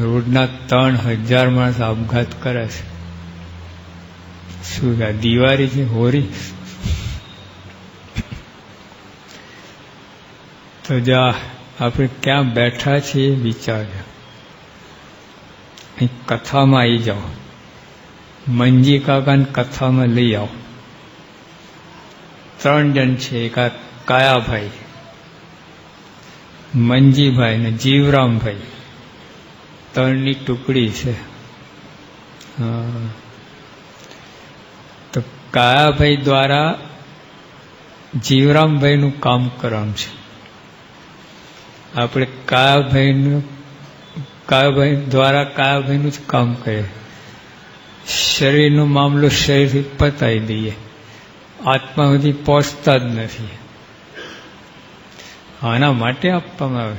રોજના 3000 માણસ આપઘાત કરે છે. શું દિવાળી છે, હોરી? તો જા આપણે ક્યાં બેઠા છીએ વિચાર્યા. અહીં કથામાં આવી જાઓ, મંજી કાકાને કથામાં લઈ આવો. 3 જણ છે, એક આ કાયાભાઈ, મંજીભાઈ ને જીવરામભાઈ, 3ની ટુકડી છે. તો કાયાભાઈ દ્વારા જીવરામભાઈનું કામ કરવાનું છે. આપણે કાયાભાઈ દ્વારા કાયાભાઈનું જ કામ કરીએ. શરીરનો મામલો શરીરથી પતાવી દઈએ, આત્મા સુધી પહોંચતા જ નથી. આના માટે આપવામાં આવે.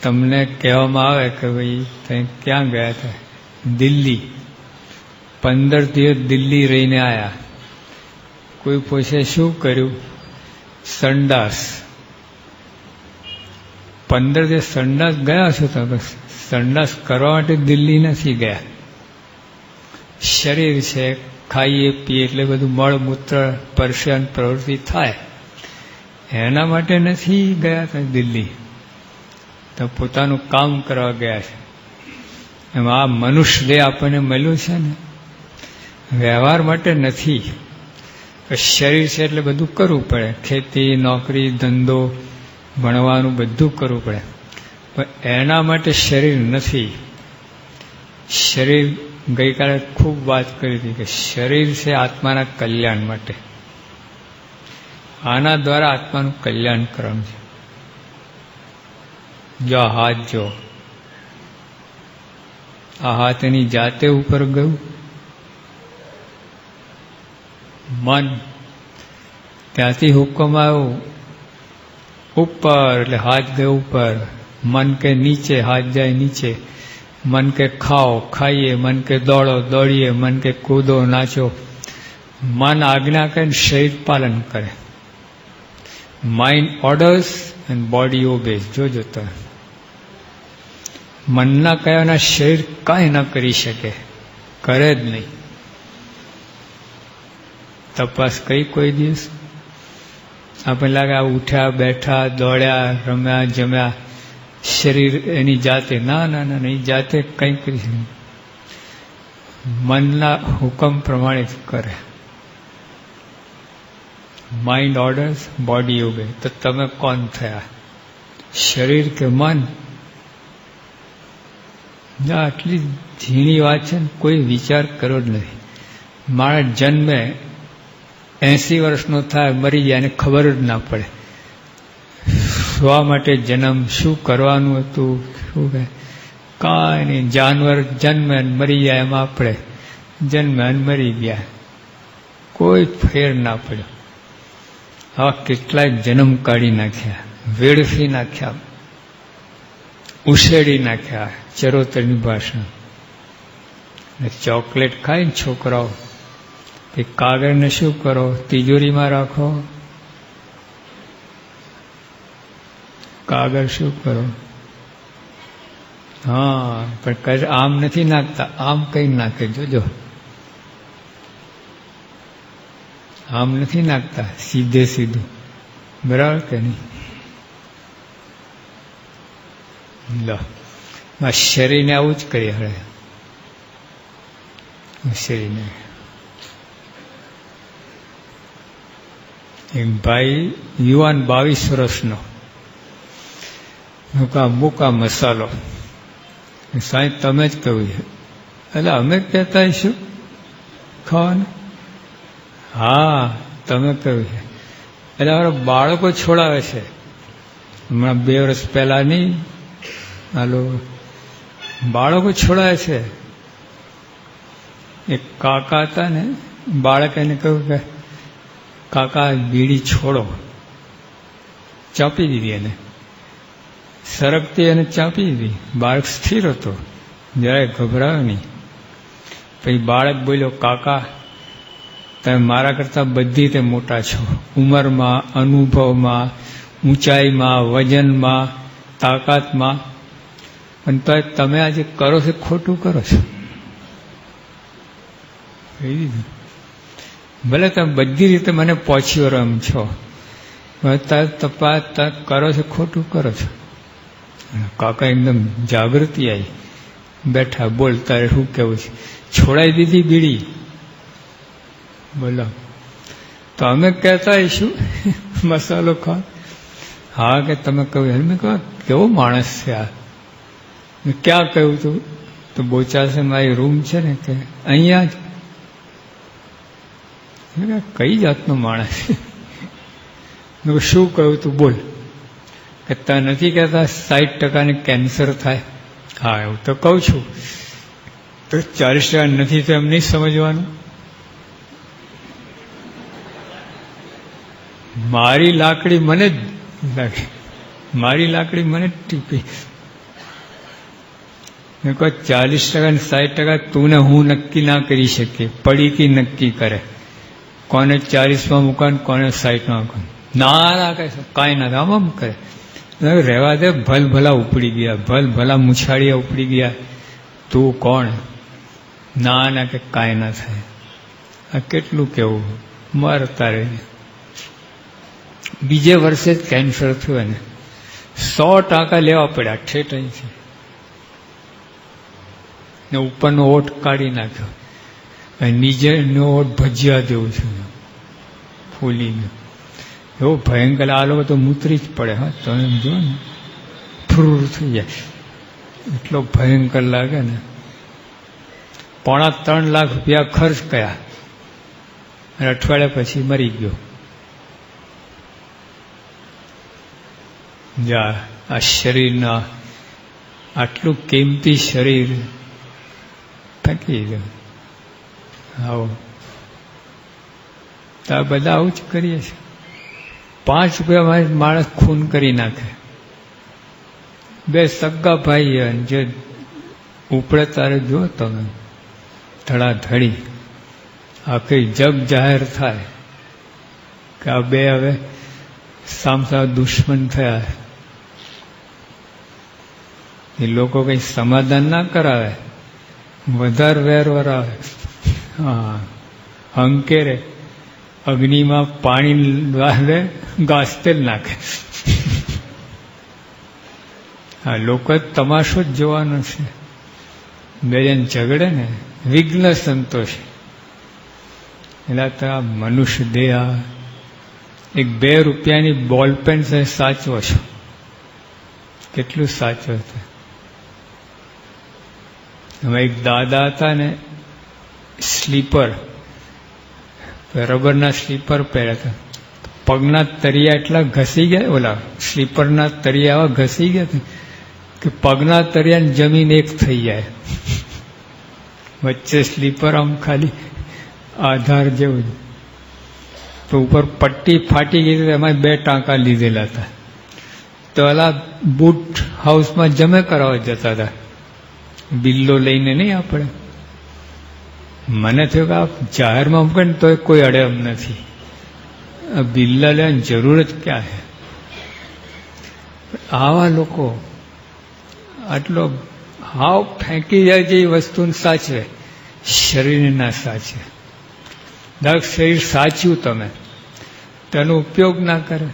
તમને કહેવામાં આવે કે ભાઈ તમે ક્યાં ગયા હતા? દિલ્હી. 15 દિવસ દિલ્હી રહીને આવ્યા. કોઈ પૂછે શું કર્યું? સંડાસ. 15 દિવસ સંડાસ ગયા છો તમે? સંડાસ કરવા માટે દિલ્હી નથી ગયા. શરીર છે, ખાઈએ પીએ એટલે બધું મળમૂત્ર પરસેવાન પ્રવૃત્તિ થાય, એના માટે નથી ગયા હતા દિલ્હી. તો પોતાનું કામ કરવા ગયા છે. એમાં આ મનુષ્ય દેહ આપણને મળ્યું છે ને, વ્યવહાર માટે નથી. શરીર છે એટલે બધું કરવું પડે, ખેતી, નોકરી, ધંધો, ભણવાનું બધું કરવું પડે, પણ એના માટે શરીર નથી. શરીર ગઈકાલે ખૂબ વાત કરી હતી કે શરીર છે આત્માના કલ્યાણ માટે. આના દ્વારા આત્માનું કલ્યાણ કરવાનું છે. જો હાથ જો, આ હાથ એની જાતે ઉપર ગયું. મન, ત્યાંથી હુકમ આવ્યો ઉપર એટલે હાથ ગયો ઉપર. મન કે નીચે, હાથ જાય નીચે. મન કે ખાઓ, ખાઈએ. મન કે દોડો, દોડીએ. મન કે કૂદો, નાચો. મન આજ્ઞા કરીને શરીર પાલન કરે. Mind orders and body ઓબેઝ. જોજો તમે, મનના કયાના શરીર કાંઈ ન કરી શકે, કરે જ નહીં. તપાસ કઈ કોઈ દિવસ આપણે લાગે આ ઉઠ્યા, બેઠા, દોડ્યા, રમ્યા, જમ્યા, શરીર એની જાતે? ના ના ના, એની જાતે કંઈ કરી શકે. મનના હુકમ પ્રમાણે જ કરે. Mind orders, body obey. તો તમે કોણ થયા, શરીર કે મન? આટલી ઝીણી વાત છે ને, કોઈ વિચાર કર્યો જ નથી. માણસ જન્મે 80 વર્ષનો થાય, મરી જાય, એને ખબર જ ના પડે. શા માટે જન્મ, શું કરવાનું હતું, શું કહે કાંઈ નહીં. જાનવર જન્મે અને મરી જાય, એમાં આપણે જન્મે અને મરી ગયા, કોઈ ફેર ના પડ્યો. આવા કેટલાય જન્મ કાઢી નાખ્યા, વેડફી નાખ્યા, ઉછેડી નાખ્યા ચરોતરની ભાષા. ચોકલેટ ખાઈને છોકરાઓ એ કાગળને શું કરો? તિજોરીમાં રાખો. કાગળ શું કરો? હા, પણ આમ નથી નાખતા, આમ કઈ નાખે. જોજો, આમ નથી નાખતા, સીધે સીધું. બરાબર કે નહીં? લો, શરીરને આવું જ કરીએ. હવે શરીરને એક ભાઈ યુવાન 22 વર્ષનો મૂકા મસાલો. સાહેબ તમે જ કહ્યું છે. એટલે અમે કહેતા શું ખાવાનું? હા, તમે કહ્યું છે. એટલે અમારા બાળકો છોડાવે છે. હમણાં 2 વર્ષ પહેલા નહીં, હાલો બાળકો છોડાવે છે. એક કાકા હતા ને, બાળક એને કહ્યું કે કાકા બીડી છોડો. ચાપી દીધી એને, સરકતી એને ચાપી દીધી. બાળક સ્થિર હતો, જરાય ગભરાયો નહીં. પછી બાળક બોલ્યો, કાકા તમે મારા કરતાં બધી તે મોટા છો, ઉંમરમાં, અનુભવમાં, ઊંચાઈમાં, વજનમાં, તાકાતમાં. અને તો તમે આજે કરો છો ખોટું કરો છો. ભલે તમે બધી રીતે મને પહોંચી વળો એમ છો, તપાસ કરો છો ખોટું કરો છો. કાકા એકદમ જાગૃતિ આવી, બેઠા, બોલ તારે શું કેવું છે? છોડાઈ દીધી બીડી? બોલો. તો અમે કહેતા હશું મસાલો ખા. હા કે તમે કહ્યું. મેં કહ્યું કેવો માણસ છે આ? ક્યાં કહ્યું તું? તો બોચાસે મારી રૂમ છે ને કે અહીંયા જ. કઈ જાતનો માણસ? શું કહ્યું તું? બોલ. કે તા નથી કહેતા 60% કેન્સર થાય? હા એવું તો કહું છું. તો 40% નથી તો એમ નહીં સમજવાનું? મારી લાકડી મને જ લાગે, મારી લાકડી મને જ ટીપી. મેં કહો 40% ને 60% તું ને હું નક્કી ના કરી શકીએ, પડીકી નક્કી કરે કોને 40માં મૂકવાનું, કોને 60માં મૂકવાનું. ના કહે કાંઈ ના આમ આમ કરે. રહેવા દે, ભલ ભલા ઉપડી ગયા, ભલ ભલા મુછાળિયા ઉપડી ગયા, તું કોણ? ના કે કાંઈ ના થાય. આ કેટલું કેવું, મરતા રહે. બીજે વર્ષે જ કેન્સર થયું એને, 100% લેવા પડ્યા ઠેઠ અહીંથી, ને ઉપરનો ઓઠ કાઢી નાખ્યો, નીચેનો ઓઠ ભજીયા જેવું છે, ફૂલી ગયો. એવો ભયંકર. આ લોકો તો મૂતરી જ પડે. હા તો એમ જો ને, ફ્રૂર થઈ જાય, એટલો ભયંકર લાગે ને. 3.5 લાખ રૂપિયા ખર્ચ કર્યા અને અઠવાડિયા પછી મરી ગયો. જા આ શરીરના આટલું કિંમતી શરીર ફેંકી ગયું. આવો તો આ બધા આવું જ કરીએ છીએ. 5 રૂપિયામાં માણસ ખૂન કરી નાખે. 2 સગા ભાઈ જે ઉપડે તારે જો તમે ધડાધડી આખી જગ જાહેર થાય કે આ 2 હવે સામસામ દુશ્મન થયા. એ લોકો કઈ સમાધાન ના કરાવે, વધારે વેર વરાવે. હા, હંકેરે અગ્નિમાં પાણી વાળે, ઘાસ તેલ નાખે. હા, લોકો તમાશો જ જોવાનો છે. 2 જણ ઝઘડે ને, વિઘ્ન સંતોષ. એટલે તો આ મનુષ્ય દેહ, એક 2 રૂપિયાની બોલપેન છે, સાચવો છો. કેટલું સાચવો છે. હવે એક દાદા હતા ને, સ્લીપર, રબરના સ્લીપર પહેર્યા હતા. પગના તરિયા એટલા ઘસી ગયા, ઓલા સ્લીપરના તરિયા આવા ઘસી ગયા કે પગના તરિયા જમીન એક થઈ જાય. વચ્ચે સ્લીપર આમ ખાલી આધાર જેવું. તો ઉપર પટ્ટી ફાટી ગઈ, એમાં 2 ટાંકા લીધેલા હતા. તો ઓલા બૂટ હાઉસમાં જમે કરાવવા જતા હતા, બિલ્લો લઈને. નહીં આપણે, મને થયું કે આ જાહેરમાં મૂકે ને તો કોઈ અડે એમ નથી, આ બિલ્લા લેવાની જરૂર જ ક્યાં છે. આવા લોકો આટલો હાવ ફેંકી જાય છે એ વસ્તુને સાચવે, શરીરને ના સાચવે. દરેક શરીર સાચ્યું તમે, તેનો ઉપયોગ ના કરે.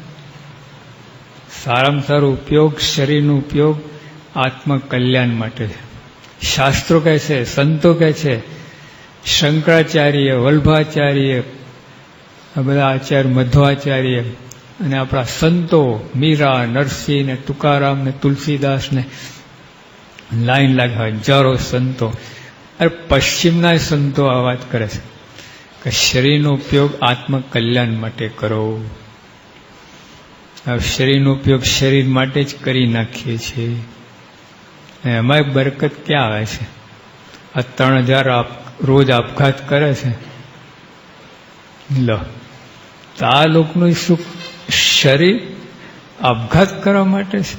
સારામાં સારો ઉપયોગ, શરીરનો ઉપયોગ આત્મકલ્યાણ માટે છે. શાસ્ત્રો કહે છે, સંતો કહે છે, શંકરાચાર્ય, વલ્ભાચાર્ય, આ બધા આચાર્ય, મધ્વાચાર્ય અને આપણા સંતો મીરા, નરસિંહ ને તુકારામ ને તુલસીદાસ ને લાઈન લાગે, હજારો સંતો. અરે પશ્ચિમના સંતો આ વાત કરે છે કે શરીરનો ઉપયોગ આત્મકલ્યાણ માટે કરો. શરીરનો ઉપયોગ શરીર માટે જ કરી નાખીએ છીએ. એમાં બરકત ક્યાં આવે છે? આ 3000 રોજ આપઘાત કરે છે. લો, તો આ લોકોનું શું શરીર આપઘાત કરવા માટે છે?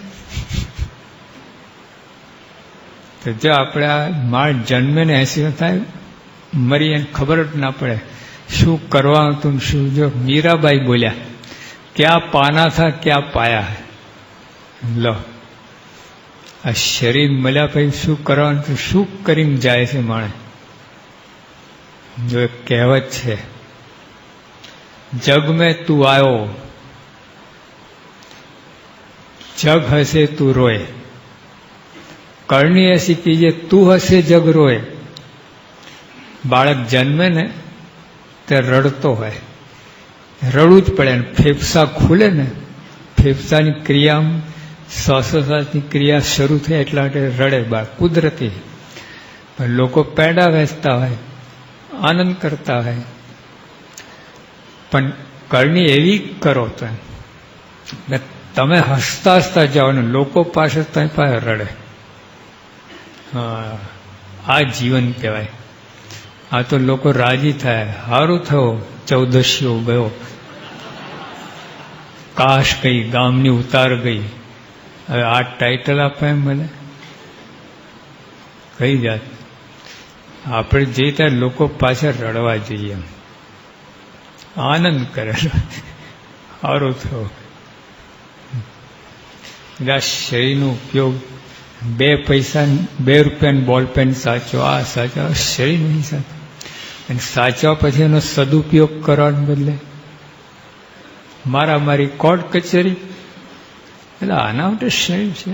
તો જો આપણે આ માણસ જન્મે ને 80 થાય, મરી એને ખબર જ ના પડે શું કરવા હતું. શું જો મીરાબાઈ બોલ્યા, ક્યાં પાના થા ક્યાં પાયા. લો, આ શરીર મળ્યા પછી શું કરવાનું, શું કરીને જાય છે માણસ? જો એક કહેવત છે, જગ મેં તું આવ્યો, જગ હશે તું રોય, કરણી એસી કીજે તું હશે જગ રોય. બાળક જન્મે ને તે રડતો હોય, રડવું જ પડે. ફેફસા ખુલે ને, ફેફસાની ક્રિયા, શ્વાસોશ્વાસની ક્રિયા શરૂ થાય એટલા માટે રડે બાળક, કુદરતી. પણ લોકો પેડા વેચતા હોય, આનંદ કરતા હોય, પણ કરણી એવી કરો તમે હસતા હસતા જાઓ ને લોકો પાસે તમે પાસે રડે. હા, આ જીવન કહેવાય. આ તો લોકો રાજી થાય, સારું થયો, 14 ગયો, કાશ ગઈ, ગામની ઉતાર ગઈ. હવે આ ટાઇટલ આપે એમ મને કઈ જાત? આપણે જે ત્યાં લોકો પાછળ રડવા જઈએ, આનંદ કરે, સારું થયો. આ શરીરનો ઉપયોગ 2 પૈસા 2 રૂપિયાની બોલપેન સાચો, આ સાચો, શરીર નહીં સાચો. અને સાચવા પછી એનો સદુપયોગ કરવાને બદલે મારી કોર્ટ કચેરી, એટલે આના માટે શરીર છે.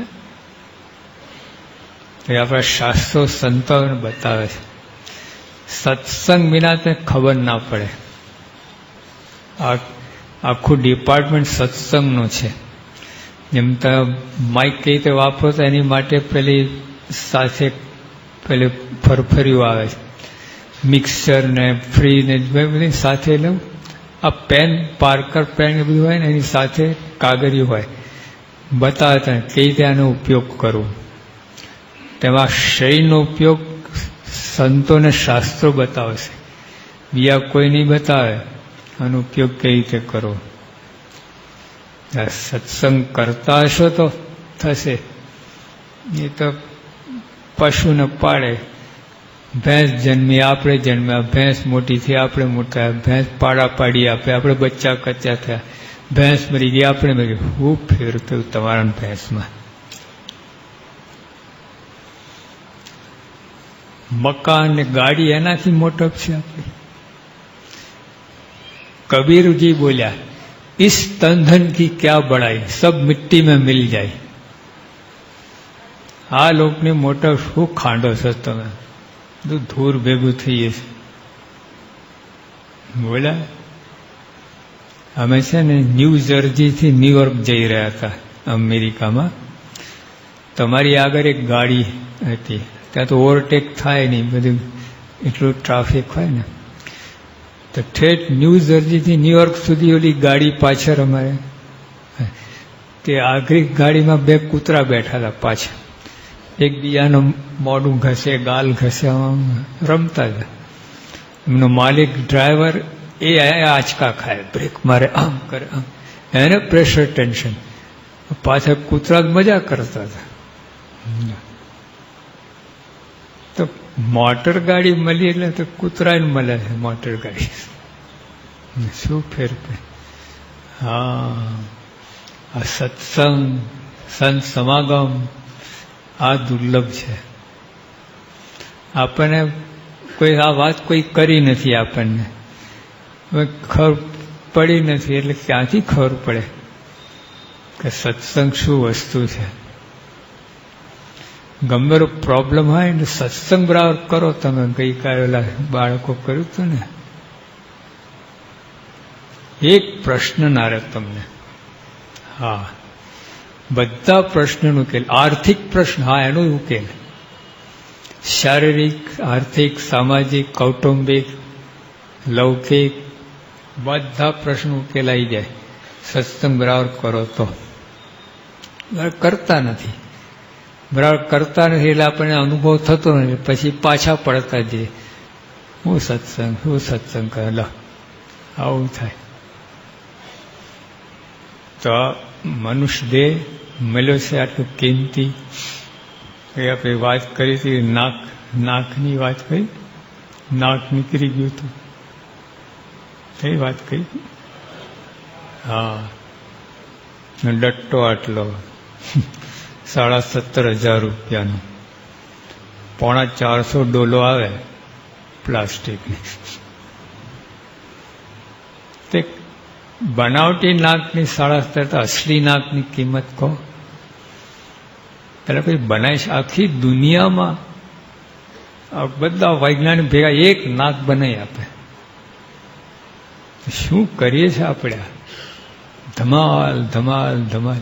એ આપણા શાસ્ત્રો સંતોને બતાવે છે. સત્સંગ વિના તે ખબર ના પડે. આખું ડિપાર્ટમેન્ટ સત્સંગનું છે. જેમ તમે માઇક કઈ રીતે વાપરો તો એની માટે પેલી સાથે પેલી ફરફર્યું આવે છે, મિક્સર ને ફ્રી ને બધી સાથે લઉં. આ પેન, પાર્કર પેન એ બધું હોય ને એની સાથે કાગળિયું હોય, બતાવે તમે કઈ રીતે આનો ઉપયોગ કરવો. તેમાં શરીરનો ઉપયોગ સંતોને શાસ્ત્રો બતાવશે, બીજા કોઈ નહીં બતાવે આનો ઉપયોગ કઈ રીતે કરવો. સત્સંગ કરતા હશો તો થશે, એ તો પશુને પાડે. ભેંસ જન્મી, આપણે જન્મ્યા, ભેંસ મોટી થઈ, આપણે મોટા, ભેંસ પાડા પાડી આપે, આપણે બચ્ચા કચ્ચા થયા, ભેંસ મરી ગઈ, આપણે મરી ગયું. હું ફેર થયું તમારા ભેંસમાં? મકાન ને ગાડી એનાથી મોટો છે આપણી. કબીરજી બોલ્યા, इस तन धन की क्या बड़ाई, सब मिट्टी में मिल जाए. આ લોકને મોટો શું ખાંડો છો તમે, ધૂર ભેગું થઈએ છે. બોલ્યા, અમે છે ને ન્યૂ જર્સીથી ન્યુયોર્ક જઈ રહ્યા હતા અમેરિકામાં. તમારી આગળ એક ગાડી હતી, ત્યાં તો ઓવરટેક થાય નહીં, બધું એટલું ટ્રાફિક હોય ને. તો ઠેઠ ન્યૂ જર્સીથી ન્યુયોર્ક સુધી ઓલી ગાડી પાછળ અમારે, તે આગળ ગાડીમાં 2 કૂતરા બેઠા હતા પાછળ, એકબીજાનું મોઢું ઘસે, ગાલ ઘસે, રમતા હતા. એમનો માલિક ડ્રાઈવર એ આંચકા ખાય, બ્રેક મારે, આમ કરે, આમ, એને પ્રેશર ટેન્શન. પાછળ કૂતરા મજા કરતા હતા. તો મોટર ગાડી મળી એટલે તો કૂતરાને મળે છે મોટર ગાડી. શું ફેર પડે? હા, આ સત્સંગ, સંત સમાગમ આ દુર્લભ છે. આપણને કોઈ આ વાત કોઈ કરી નથી, આપણને ખબર પડી નથી, એટલે ક્યાંથી ખબર પડે કે સત્સંગ શું વસ્તુ છે? ગમે એનો પ્રોબ્લેમ હોય ને સત્સંગ બરાબર કરો તમે. ગઈકાલે ઓલા બાળકો કર્યું હતું ને, એક પ્રશ્ન ના રહે તમને. હા, બધા પ્રશ્નનો ઉકેલ. આર્થિક પ્રશ્ન, હા એનો ઉકેલ. શારીરિક, આર્થિક, સામાજિક, કૌટુંબિક, લૌકિક, બધા પ્રશ્નો ઉકેલાઈ જાય સત્સંગ બરાબર કરો તો. કરતા નથી, બરાબર કરતા નથી એટલે આપણને અનુભવ થતો નથી, પછી પાછા પડતા જઈએ. હું સત્સંગ કરેલો, આવું થાય. તો મનુષ્ય દેહ મળ્યો છે આટલું કિંમતી. એ આપણે વાત કરી હતી, નાકની વાત કરી, નાક નીકળી ગયું હતું, એ વાત કરી. હા, ડટ્ટો આટલો, 17,500 રૂપિયાનું, 450 ડોલો આવે પ્લાસ્ટિકની. તે બનાવટી નાકની 17,500, અસલી નાકની કિંમત કહો. પેલા કોઈ બનાવી છે આખી દુનિયામાં? બધા વૈજ્ઞાનિક ભેગા એક નાક બનાવી આપે. શું કરીએ છીએ આપણે? ધમાલ ધમાલ ધમાલ.